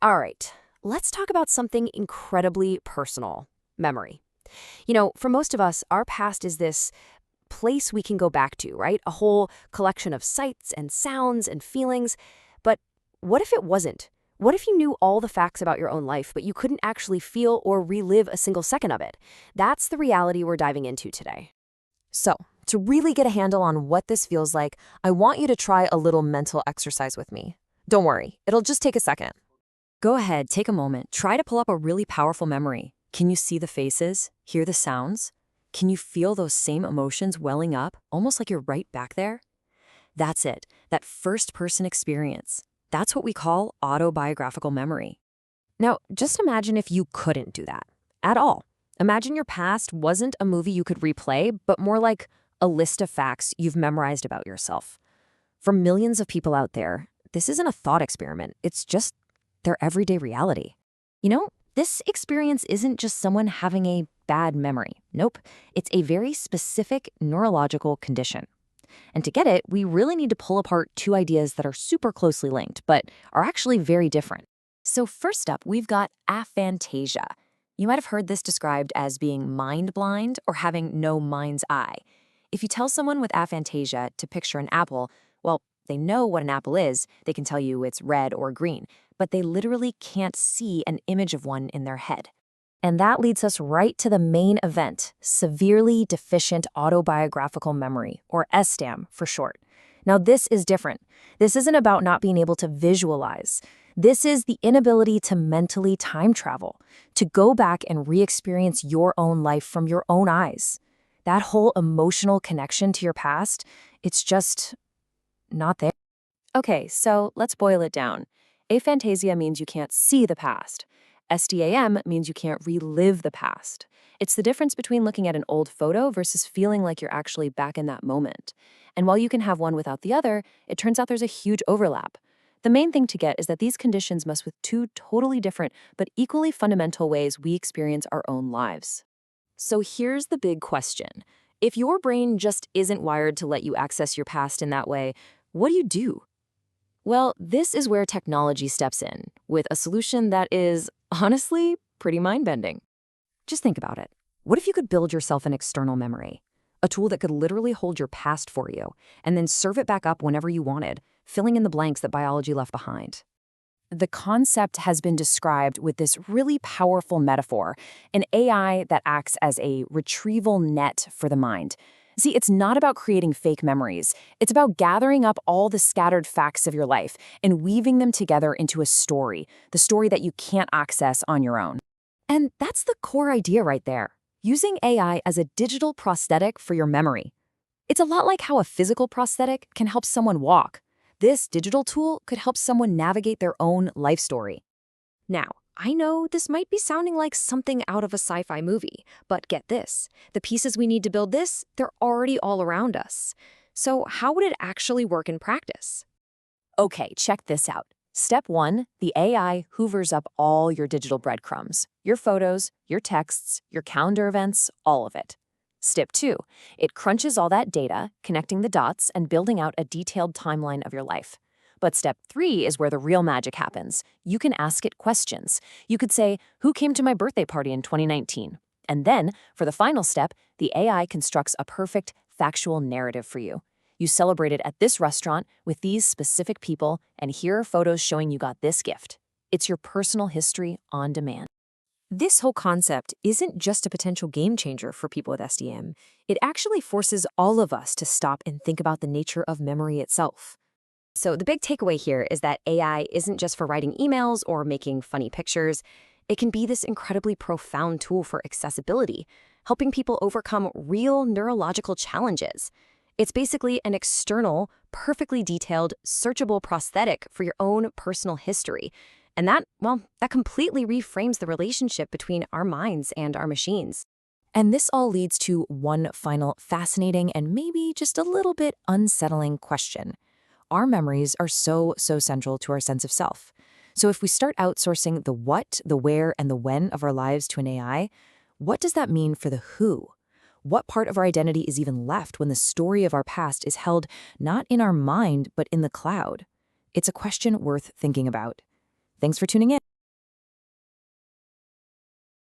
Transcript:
All right, let's talk about something incredibly personal: memory. For most of us, our past is this place we can go back to, right? A whole collection of sights and sounds and feelings. But what if it wasn't? What if you knew all the facts about your own life, but you couldn't actually feel or relive a single second of it? That's the reality we're diving into today. So, to really get a handle on what this feels like, I want you to try a little mental exercise with me. Don't worry, it'll just take a second. Go ahead, take a moment. Try to pull up a really powerful memory. Can you see the faces? Hear the sounds? Can you feel those same emotions welling up, almost like you're right back there? That's it, that first-person experience. That's what we call autobiographical memory. Now, just imagine if you couldn't do that at all. Imagine your past wasn't a movie you could replay, but more like a list of facts you've memorized about yourself. For millions of people out there, this isn't a thought experiment. It's just their everyday reality. This experience isn't just someone having a bad memory. Nope. It's a very specific neurological condition. And to get it, we really need to pull apart two ideas that are super closely linked, but are actually very different. So first up, we've got aphantasia. You might have heard this described as being mind blind or having no mind's eye. If you tell someone with aphantasia to picture an apple, well, they know what an apple is. They can tell you it's red or green, but they literally can't see an image of one in their head. And that leads us right to the main event: severely deficient autobiographical memory, or SDAM for short. Now, this is different. This isn't about not being able to visualize. This is the inability to mentally time travel, to go back and re-experience your own life from your own eyes. That whole emotional connection to your past, it's just not there. Okay, so let's boil it down. Aphantasia means you can't see the past. SDAM means you can't relive the past. It's the difference between looking at an old photo versus feeling like you're actually back in that moment. And while you can have one without the other, it turns out there's a huge overlap. The main thing to get is that these conditions mess with two totally different but equally fundamental ways we experience our own lives. So here's the big question. If your brain just isn't wired to let you access your past in that way, what do you do? Well, this is where technology steps in, with a solution that is, honestly, pretty mind-bending. Just think about it. What if you could build yourself an external memory? A tool that could literally hold your past for you, and then serve it back up whenever you wanted, filling in the blanks that biology left behind. The concept has been described with this really powerful metaphor: an AI that acts as a retrieval net for the mind. See, it's not about creating fake memories. It's about gathering up all the scattered facts of your life and weaving them together into a story, the story that you can't access on your own. And that's the core idea right there, using AI as a digital prosthetic for your memory. It's a lot like how a physical prosthetic can help someone walk. This digital tool could help someone navigate their own life story. Now, I know this might be sounding like something out of a sci-fi movie, but get this. The pieces we need to build this, they're already all around us. So how would it actually work in practice? Okay, check this out. Step 1, the AI hoovers up all your digital breadcrumbs, your photos, your texts, your calendar events, all of it. Step 2, it crunches all that data, connecting the dots and building out a detailed timeline of your life. But step 3 is where the real magic happens. You can ask it questions. You could say, who came to my birthday party in 2019? And then, for the final step, the AI constructs a perfect, factual narrative for you. You celebrated at this restaurant with these specific people, and here are photos showing you got this gift. It's your personal history on demand. This whole concept isn't just a potential game changer for people with SDM. It actually forces all of us to stop and think about the nature of memory itself. So the big takeaway here is that AI isn't just for writing emails or making funny pictures. It can be this incredibly profound tool for accessibility, helping people overcome real neurological challenges. It's basically an external, perfectly detailed, searchable prosthetic for your own personal history. And that completely reframes the relationship between our minds and our machines. And this all leads to one final fascinating and maybe just a little bit unsettling question. Our memories are so central to our sense of self. So if we start outsourcing the what, the where, and the when of our lives to an AI, what does that mean for the who? What part of our identity is even left when the story of our past is held not in our mind, but in the cloud? It's a question worth thinking about. Thanks for tuning in.